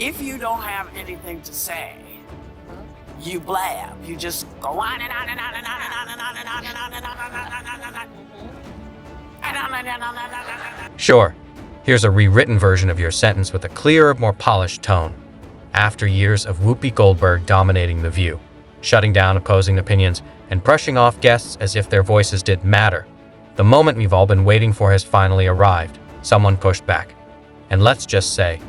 If you don't have anything to say, you blab. You just go on and on and on and on and on and on and on and on and on and on and on and on. Sure, here's a rewritten version of your sentence with a clearer, more polished tone. After years of Whoopi Goldberg dominating The View, shutting down opposing opinions, and brushing off guests as if their voices didn't matter, the moment we've all been waiting for has finally arrived. Someone pushed back. And let's just say,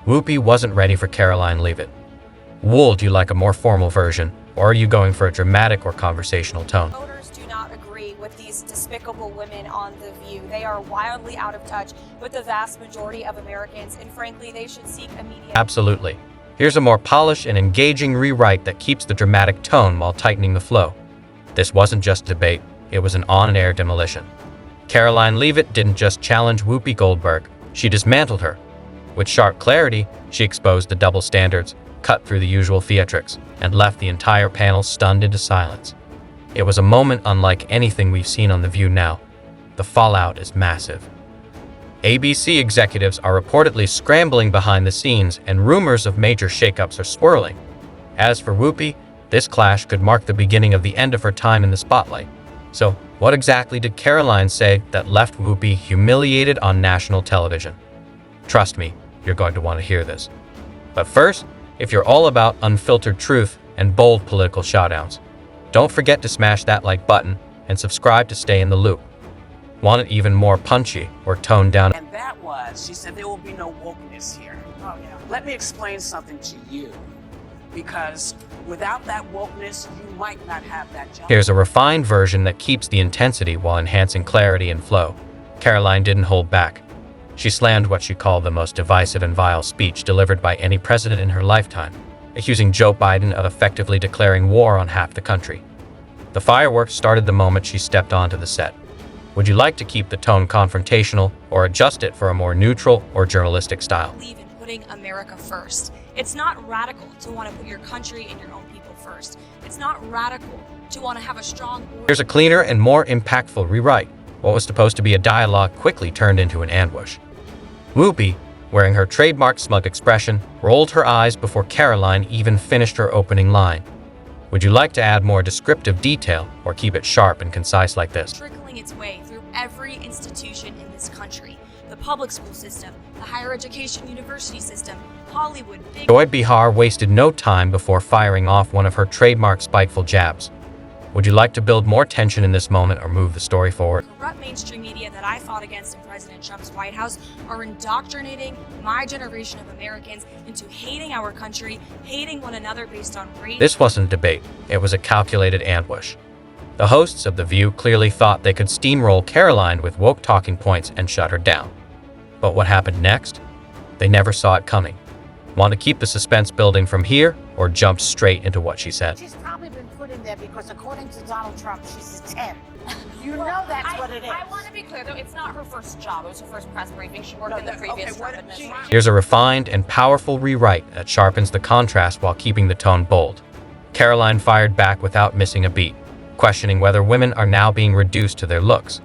Whoopi wasn't ready for Karoline Leavitt. Would you like a more formal version, or are you going for a dramatic or conversational tone? Voters do not agree with these despicable women on The View. They are wildly out of touch with the vast majority of Americans, and frankly, they should seek immediate... Absolutely. Here's a more polished and engaging rewrite that keeps the dramatic tone while tightening the flow. This wasn't just debate, it was an on-air demolition. Karoline Leavitt didn't just challenge Whoopi Goldberg, she dismantled her. With sharp clarity, she exposed the double standards, cut through the usual theatrics, and left the entire panel stunned into silence. It was a moment unlike anything we've seen on The View now. The fallout is massive. ABC executives are reportedly scrambling behind the scenes, and rumors of major shakeups are swirling. As for Whoopi, this clash could mark the beginning of the end of her time in the spotlight. So, what exactly did Karoline say that left Whoopi humiliated on national television? Trust me, you're going to want to hear this. But first, if you're all about unfiltered truth and bold political shoutouts, don't forget to smash that like button and subscribe to stay in the loop. Want it even more punchy or toned down? And that was, she said, there will be no wokeness here. Oh, yeah. Let me explain something to you. Because without that wokeness, you might not have that job. Here's a refined version that keeps the intensity while enhancing clarity and flow. Karoline didn't hold back. She slammed what she called the most divisive and vile speech delivered by any president in her lifetime, accusing Joe Biden of effectively declaring war on half the country. The fireworks started the moment she stepped onto the set. Would you like to keep the tone confrontational or adjust it for a more neutral or journalistic style? I believe in putting America first. It's not radical to want to put your country and your own people first. It's not radical to want to have a strong border. Here's a cleaner and more impactful rewrite. What was supposed to be a dialogue quickly turned into an ambush. Whoopi, wearing her trademark smug expression, rolled her eyes before Karoline even finished her opening line. Would you like to add more descriptive detail or keep it sharp and concise like this? Trickling its way through every institution in this country. The public school system, the higher education university system, Hollywood, big... Joy Behar wasted no time before firing off one of her trademark spiteful jabs. Would you like to build more tension in this moment or move the story forward? Corrupt mainstream media that I fought against in President Trump's White House are indoctrinating my generation of Americans into hating our country, hating one another based on race. This wasn't a debate, it was a calculated ambush. The hosts of The View clearly thought they could steamroll Karoline with woke talking points and shut her down. But what happened next? They never saw it coming. Want to keep the suspense building from here, or jump straight into what she said? She's probably been put in there because according to Donald Trump, she's a 10. You know that's what it is. I want to be clear, though, it's not her first job. It was her first press briefing. She worked in the previous Trump administration. Here's a refined and powerful rewrite that sharpens the contrast while keeping the tone bold. Karoline fired back without missing a beat, questioning whether women are now being reduced to their looks,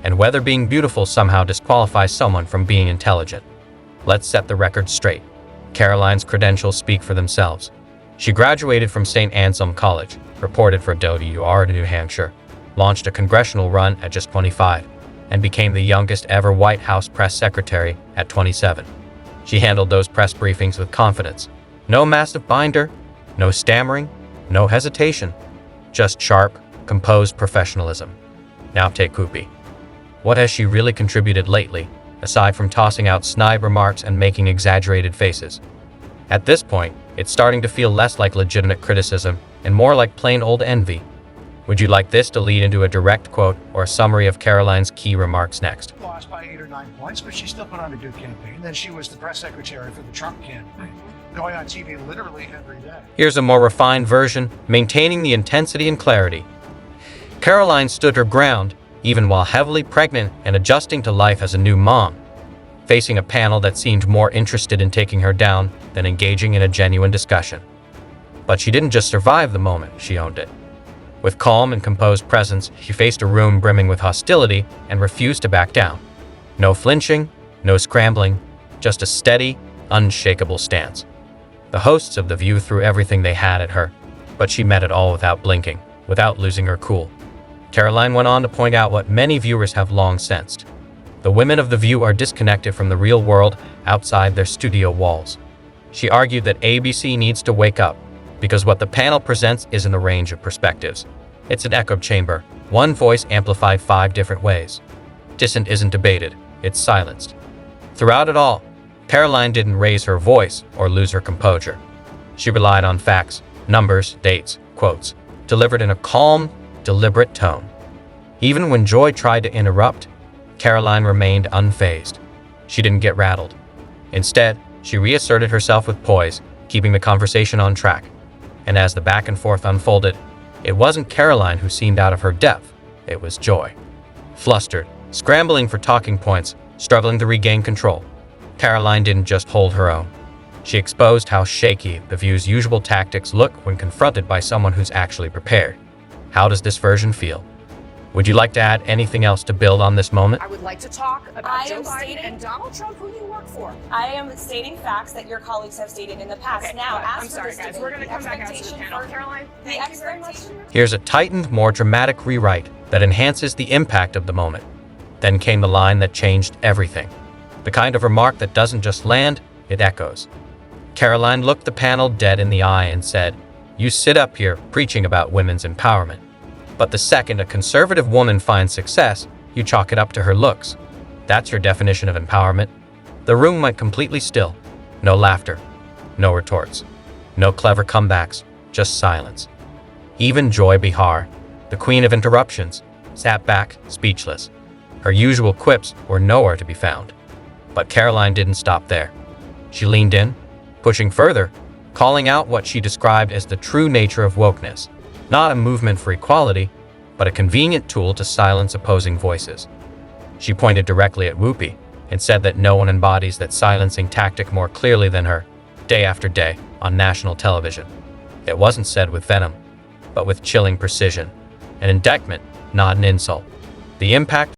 and whether being beautiful somehow disqualifies someone from being intelligent. Let's set the record straight. Karoline's credentials speak for themselves. She graduated from St. Anselm College, reported for WR to New Hampshire, launched a congressional run at just 25, and became the youngest ever White House press secretary at 27. She handled those press briefings with confidence. No massive binder, no stammering, no hesitation, just sharp, composed professionalism. Now take Whoopi. What has she really contributed lately, aside from tossing out snide remarks and making exaggerated faces? At this point, it's starting to feel less like legitimate criticism and more like plain old envy. Would you like this to lead into a direct quote or a summary of Karoline's key remarks next? Lost by 8 or 9 points, but she still put on a good campaign. Then she was the press secretary for the Trump campaign, going on TV literally every day. Here's a more refined version, maintaining the intensity and clarity. Karoline stood her ground, even while heavily pregnant and adjusting to life as a new mom, facing a panel that seemed more interested in taking her down than engaging in a genuine discussion. But she didn't just survive the moment, she owned it. With calm and composed presence, she faced a room brimming with hostility and refused to back down. No flinching, no scrambling, just a steady, unshakable stance. The hosts of The View threw everything they had at her, but she met it all without blinking, without losing her cool. Karoline went on to point out what many viewers have long sensed. The women of The View are disconnected from the real world outside their studio walls. She argued that ABC needs to wake up, because what the panel presents isn't a range of perspectives. It's an echo chamber, one voice amplified 5 different ways. Dissent isn't debated, it's silenced. Throughout it all, Karoline didn't raise her voice or lose her composure. She relied on facts, numbers, dates, quotes, delivered in a calm, deliberate tone. Even when Joy tried to interrupt, Karoline remained unfazed. She didn't get rattled. Instead, she reasserted herself with poise, keeping the conversation on track. And as the back and forth unfolded, it wasn't Karoline who seemed out of her depth, it was Joy. Flustered, scrambling for talking points, struggling to regain control, Karoline didn't just hold her own. She exposed how shaky The View's usual tactics look when confronted by someone who's actually prepared. How does this version feel? Would you like to add anything else to build on this moment? I would like to talk I about Joe am Biden stating- and Donald Trump, who you work for. I am stating facts that your colleagues have stated in the past. Okay, now, but as I'm for sorry, this guys. debate, We're going to the come back out to the expectation panel. for- Caroline, the thank you very much. expectation- Here's a tightened, more dramatic rewrite that enhances the impact of the moment. Then came the line that changed everything. The kind of remark that doesn't just land, it echoes. Karoline looked the panel dead in the eye and said, "You sit up here preaching about women's empowerment. But the second a conservative woman finds success, you chalk it up to her looks. That's your definition of empowerment." The room went completely still. No laughter. No retorts. No clever comebacks. Just silence. Even Joy Behar, the queen of interruptions, sat back, speechless. Her usual quips were nowhere to be found. But Karoline didn't stop there. She leaned in, pushing further, calling out what she described as the true nature of wokeness. Not a movement for equality, but a convenient tool to silence opposing voices. She pointed directly at Whoopi and said that no one embodies that silencing tactic more clearly than her, day after day, on national television. It wasn't said with venom, but with chilling precision. An indictment, not an insult. The impact